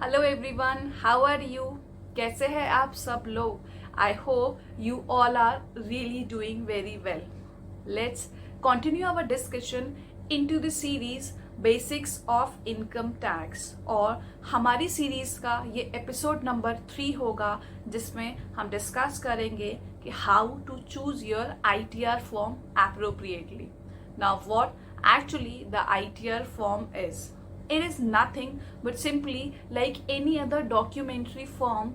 Hello everyone, how are you? कैसे हैं आप सब लोग? I hope you all are really doing very well. Let's continue our discussion into the series basics of income tax. और हमारी series का ये एपिसोड नंबर 3 होगा, जिसमें हम डिस्कस करेंगे कि how to choose your ITR form appropriately. Now, what actually the ITR form is? It is nothing but simply like any other documentary form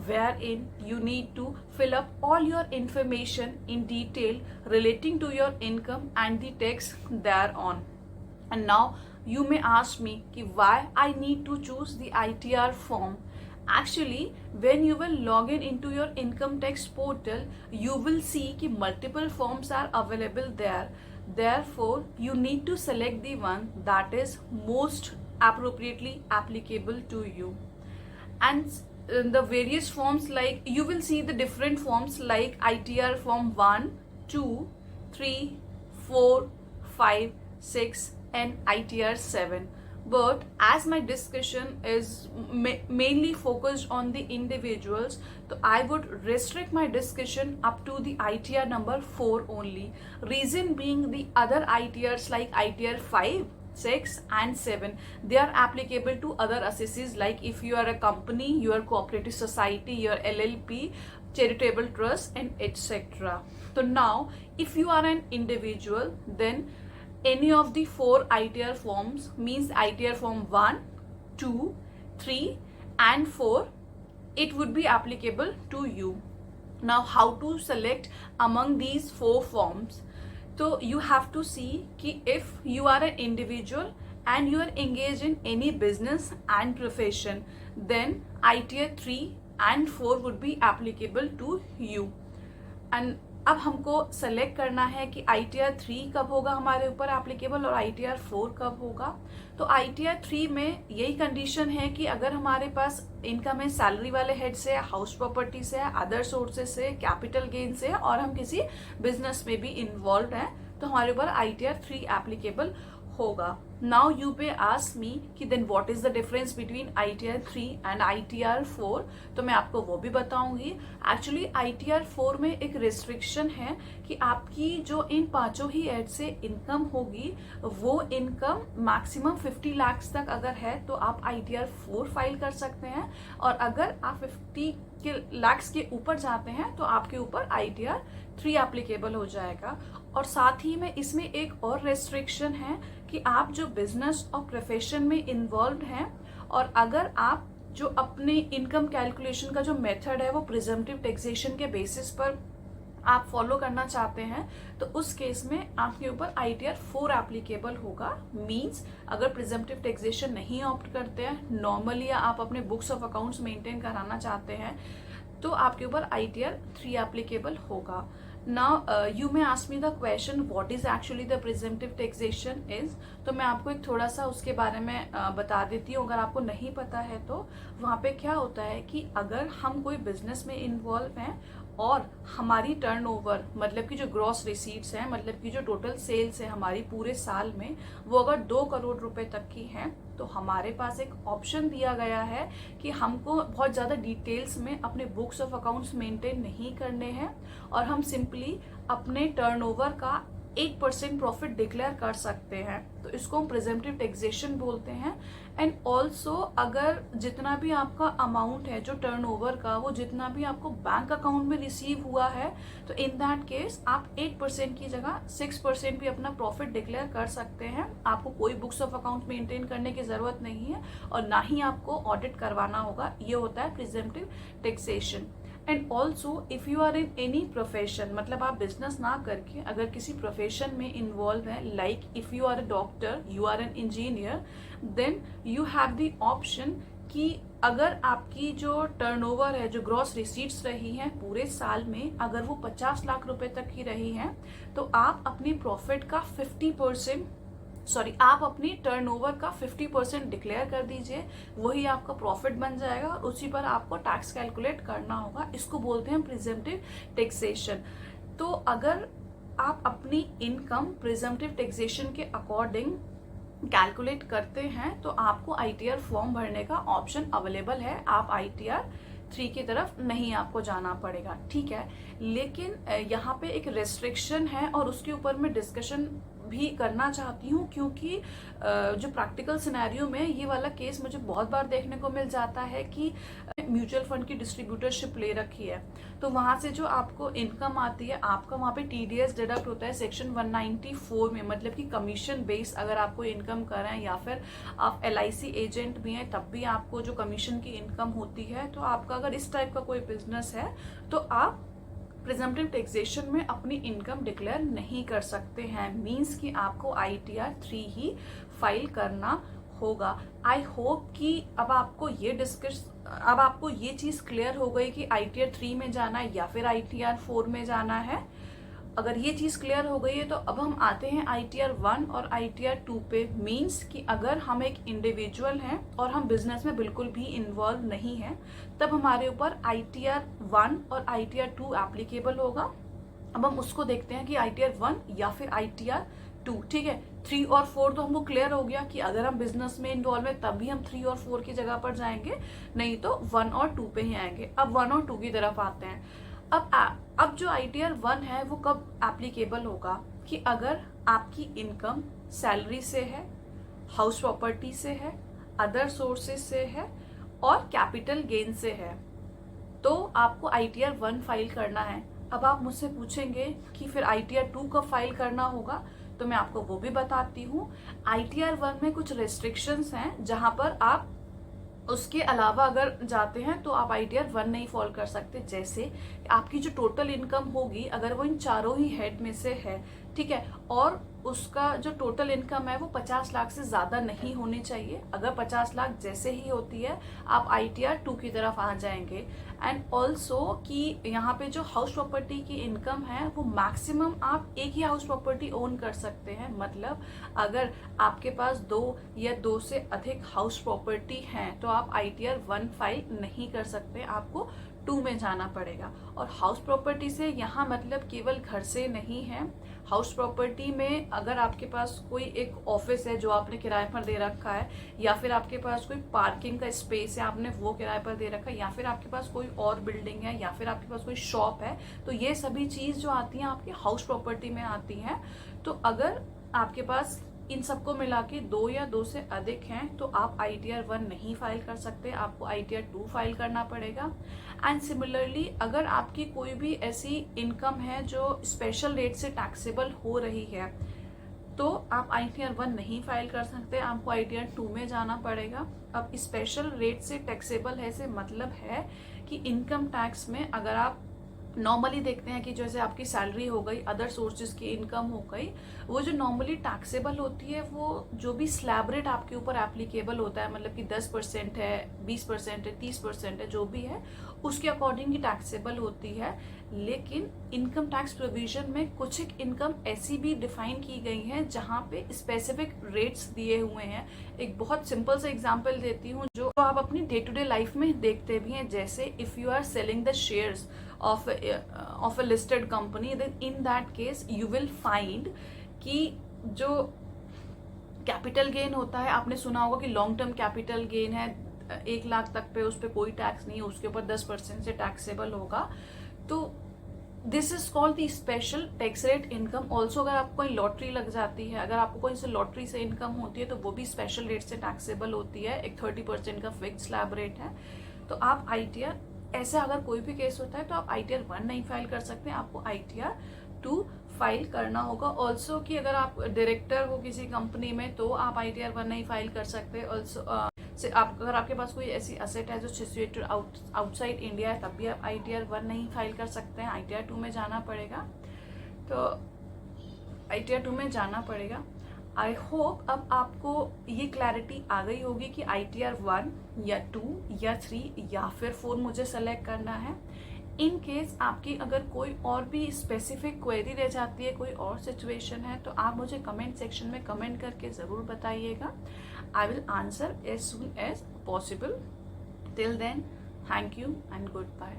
wherein you need to fill up all your information in detail relating to your income and the tax thereon. And now you may ask me ki why I need to choose the ITR form. Actually, when you will log in into your income tax portal, you will see ki multiple forms are available there. Therefore, you need to select the one that is most appropriately applicable to you. And the various forms, like you will see the different forms like ITR form 1, 2, 3, 4, 5, 6 and ITR 7. But as my discussion is mainly focused on the individuals, so I would restrict my discussion up to the ITR number 4 only. Reason being, the other ITRs like ITR 5, 6 and 7, they are applicable to other assessees, like if you are a company, your cooperative society, your LLP, charitable trust and etc. So now if you are an individual, then any of the 4 ITR forms, means ITR form 1, 2, 3 and 4, it would be applicable to you. Now how to select among these 4 forms? So you have to see कि if you are an individual and you are engaged in any business and profession, then ITR 3 and 4 would be applicable to you. And अब हमको select करना है कि ITR 3 कब होगा हमारे ऊपर एप्लीकेबल और ITR 4 कब होगा. तो ITR 3 में यही कंडीशन है कि अगर हमारे पास इनकम है सैलरी वाले हेड से, हाउस प्रॉपर्टी से, अदर सोर्सेस से, कैपिटल गेन से, और हम किसी बिजनेस में भी इन्वॉल्व हैं, तो हमारे ऊपर ITR 3 एप्लीकेबल होगा. नाउ यू पे आस्क मी कि then what is the difference between ITR 3 and ITR 4. तो मैं आपको वो भी बताऊंगी. एक्चुअली ITR 4 में एक रिस्ट्रिक्शन है कि आपकी जो इन पांचों ही एड से इनकम होगी, वो इनकम मैक्सिमम 50 लाख तक अगर है तो आप ITR 4 फाइल कर सकते हैं, और अगर आप 50 लाख के ऊपर जाते हैं तो आपके ऊपर ITR 3 एप्लीकेबल हो जाएगा. और साथ ही में इसमें एक और रेस्ट्रिक्शन है कि आप जो बिजनेस और प्रोफेशन में इन्वॉल्व हैं, और अगर आप जो अपने इनकम कैलकुलेशन का जो मेथड है वो प्रिजम्पटिव टैक्सेशन के बेसिस पर आप फॉलो करना चाहते हैं, तो उस केस में आपके ऊपर ITR 4 एप्लीकेबल होगा. मींस अगर प्रिजम्पटिव टैक्सेशन नहीं ऑप्ट करते हैं नॉर्मली, या आप अपने बुक्स ऑफ अकाउंट्स मेंटेन कराना चाहते हैं, तो आपके ऊपर ITR 3 एप्लीकेबल होगा. Now you may ask me the question what is actually the presumptive taxation is. तो मैं आपको एक थोड़ा सा उसके बारे में बता देती हूँ, अगर आपको नहीं पता है तो. वहाँ पे क्या होता है कि अगर हम कोई बिजनेस में इन्वॉल्व हैं और हमारी टर्नओवर, मतलब कि जो ग्रॉस रिसीट्स हैं, मतलब कि जो टोटल सेल्स है हमारी पूरे साल में, वो अगर 2 करोड़ रुपए तक की हैं, तो हमारे पास एक ऑप्शन दिया गया है कि हमको बहुत ज़्यादा डिटेल्स में अपने बुक्स ऑफ अकाउंट्स मेंटेन नहीं करने हैं, और हम सिंपली अपने टर्नओवर का 8% प्रॉफिट डिक्लेयर कर सकते हैं. तो इसको हम प्रिजम्पटिव टैक्सेशन बोलते हैं. एंड ऑल्सो अगर जितना भी आपका अमाउंट है जो टर्नओवर का, वो जितना भी आपको बैंक अकाउंट में रिसीव हुआ है, तो इन दैट केस आप 8% की जगह 6% भी अपना प्रॉफिट डिक्लेयर कर सकते हैं. आपको कोई बुक्स ऑफ अकाउंट मेंटेन करने की जरूरत नहीं है, और ना ही आपको ऑडिट करवाना होगा. ये होता है presumptive taxation. And also if you are in any profession, मतलब आप बिजनेस ना करके अगर किसी प्रोफेशन में इन्वॉल्व है, like if you are a doctor, you are an engineer, then you have the option कि अगर आपकी जो टर्नओवर है, जो ग्रॉस रिसीट्स रही हैं पूरे साल में, अगर वो 50 लाख रुपए तक की रही हैं, तो आप अपनी प्रॉफिट का आप अपनी टर्नओवर का 50% डिक्लेयर कर दीजिए. वही आपका प्रॉफिट बन जाएगा, और उसी पर आपको टैक्स कैलकुलेट करना होगा. इसको बोलते हैं प्रिजम्पटिव टैक्सेशन. तो अगर आप अपनी इनकम प्रिजम्पटिव टैक्सेशन के अकॉर्डिंग कैलकुलेट करते हैं तो आपको ITR फॉर्म भरने का ऑप्शन अवेलेबल है। आप ITR 3 की तरफ नहीं आपको जाना पड़ेगा, ठीक है। लेकिन यहाँ पे एक रेस्ट्रिक्शन है और उसके ऊपर मैं डिस्कशन भी करना चाहती हूँ, क्योंकि जो प्रैक्टिकल सिनेरियो में ये वाला केस मुझे बहुत बार देखने को मिल जाता है कि म्यूचुअल फंड की डिस्ट्रीब्यूटरशिप ले रखी है, तो वहाँ से जो आपको इनकम आती है, आपका वहाँ पे TDS डिडक्ट होता है सेक्शन 194 में, मतलब कि कमीशन बेस अगर आपको इनकम कर रहे हैं, या फिर आप LIC एजेंट भी हैं तब भी आपको जो कमीशन की इनकम होती है। तो आपका अगर इस टाइप का कोई बिजनेस है तो आप प्रिजम्पटिव टैक्सेशन में अपनी इनकम डिक्लेयर नहीं कर सकते हैं, मींस कि आपको ITR 3 ही फाइल करना होगा। आई होप कि अब आपको ये चीज़ क्लियर हो गई कि ITR 3 में जाना है या फिर ITR 4 में जाना है। अगर ये चीज़ क्लियर हो गई है तो अब हम आते हैं ITR 1 और ITR 2 पे। मींस कि अगर हम एक इंडिविजुअल हैं और हम बिजनेस में बिल्कुल भी इन्वॉल्व नहीं हैं, तब हमारे ऊपर ITR 1 और ITR 2 एप्लीकेबल होगा। अब हम उसको देखते हैं कि ITR 1 या फिर ITR 2, ठीक है। 3 और 4 तो हमको क्लियर हो गया कि अगर हम बिजनेस में इन्वॉल्व है तभी हम 3 और 4 की जगह पर जाएंगे, नहीं तो 1 और 2 पे ही आएंगे। अब 1 और 2 की तरफ आते हैं। अब जो ITR 1 है वो कब एप्लीकेबल होगा, कि अगर आपकी इनकम सैलरी से है, हाउस प्रॉपर्टी से है, अदर सोर्सेज से है और कैपिटल गेन से है, तो आपको ITR 1 फाइल करना है। अब आप मुझसे पूछेंगे कि फिर ITR 2 कब फाइल करना होगा, तो मैं आपको वो भी बताती हूँ। ITR 1 में कुछ रेस्ट्रिक्शंस हैं, जहां पर आप उसके अलावा अगर जाते हैं तो आप ITR 1 नहीं फॉलो कर सकते। जैसे आपकी जो टोटल इनकम होगी, अगर वो इन चारों ही हेड में से है, ठीक है, और उसका जो टोटल इनकम है वो 50 लाख से ज़्यादा नहीं होनी चाहिए। अगर 50 लाख जैसे ही होती है आप ITR 2 की तरफ आ जाएंगे। एंड ऑल्सो कि यहाँ पे जो हाउस प्रॉपर्टी की इनकम है वो मैक्सिमम आप एक ही हाउस प्रॉपर्टी ओन कर सकते हैं। मतलब अगर आपके पास 2 या 2 से अधिक हाउस प्रॉपर्टी हैं तो आप ITR 1 फाइल नहीं कर सकते, आपको 2 में जाना पड़ेगा। और हाउस प्रॉपर्टी से यहाँ मतलब केवल घर से नहीं है। हाउस प्रॉपर्टी में अगर आपके पास कोई एक ऑफिस है जो आपने किराए पर दे रखा है, या फिर आपके पास कोई पार्किंग का स्पेस है आपने वो किराए पर दे रखा है, या फिर आपके पास कोई और बिल्डिंग है, या फिर आपके पास कोई शॉप है, तो ये सभी चीज़ जो आती हैं आपके हाउस प्रॉपर्टी में आती हैं। तो अगर आपके पास इन सबको मिला के 2 या 2 से अधिक हैं तो आप ITR 1 नहीं फाइल कर सकते, आपको ITR 2 फाइल करना पड़ेगा। एंड सिमिलरली अगर आपकी कोई भी ऐसी इनकम है जो स्पेशल रेट से टैक्सेबल हो रही है तो आप ITR 1 नहीं फाइल कर सकते, आपको ITR 2 में जाना पड़ेगा। अब स्पेशल रेट से टैक्सेबल है से मतलब है कि इनकम टैक्स में अगर आप नॉर्मली देखते हैं कि जैसे आपकी सैलरी हो गई, अदर सोर्सेज की इनकम हो गई, वो जो नॉर्मली टैक्सेबल होती है वो जो भी स्लैब रेट आपके ऊपर एप्लीकेबल होता है, मतलब कि 10% है, 20% है, 30% है, जो भी है उसके अकॉर्डिंग ही टैक्सेबल होती है। लेकिन इनकम टैक्स प्रोविजन में कुछ एक इनकम ऐसी भी डिफाइन की गई है जहाँ पे स्पेसिफिक रेट्स दिए हुए हैं। एक बहुत सिंपल सा एग्जांपल देती हूँ जो आप अपनी डे टू डे लाइफ में देखते भी हैं। जैसे if you are selling the shares of a listed company, then in that case you will find कि जो कैपिटल गेन होता है, आपने सुना होगा कि लॉन्ग टर्म कैपिटल गेन है 1 लाख तक पे, उस पर कोई टैक्स नहीं है, उसके ऊपर 10% से टैक्सेबल होगा। तो this is called the special tax rate income. Also अगर आपको कोई लॉटरी लग जाती है, अगर आपको कोई से लॉटरी से इनकम होती है तो वो भी स्पेशल रेट से टैक्सेबल होती है, एक 30% का फिक्स स्लैब रेट है। तो आप ITR ऐसे अगर कोई भी केस होता है तो आप ITR 1 नहीं फाइल कर सकते, आपको ITR 2 फाइल करना होगा। ऑल्सो कि अगर आप डायरेक्टर हो किसी कंपनी में तो आप ITR 1 नहीं फाइल कर सकते। ऑल्सो अगर आपके पास कोई ऐसी असेट है जो सिचुएटेड आउटसाइड इंडिया है तब भी आप ITR 1 नहीं फाइल कर सकते हैं, ITR 2 में जाना पड़ेगा। तो ITR 2 में जाना पड़ेगा। आई होप अब आपको ये क्लैरिटी आ गई होगी कि ITR 1 या 2 या 3 या फिर 4 मुझे सेलेक्ट करना है। इन केस आपकी अगर कोई और भी स्पेसिफिक क्वेरी रह जाती है, कोई और सिचुएशन है, तो आप मुझे कमेंट सेक्शन में कमेंट करके ज़रूर बताइएगा। I will answer as soon as possible. Till then, thank you and good bye.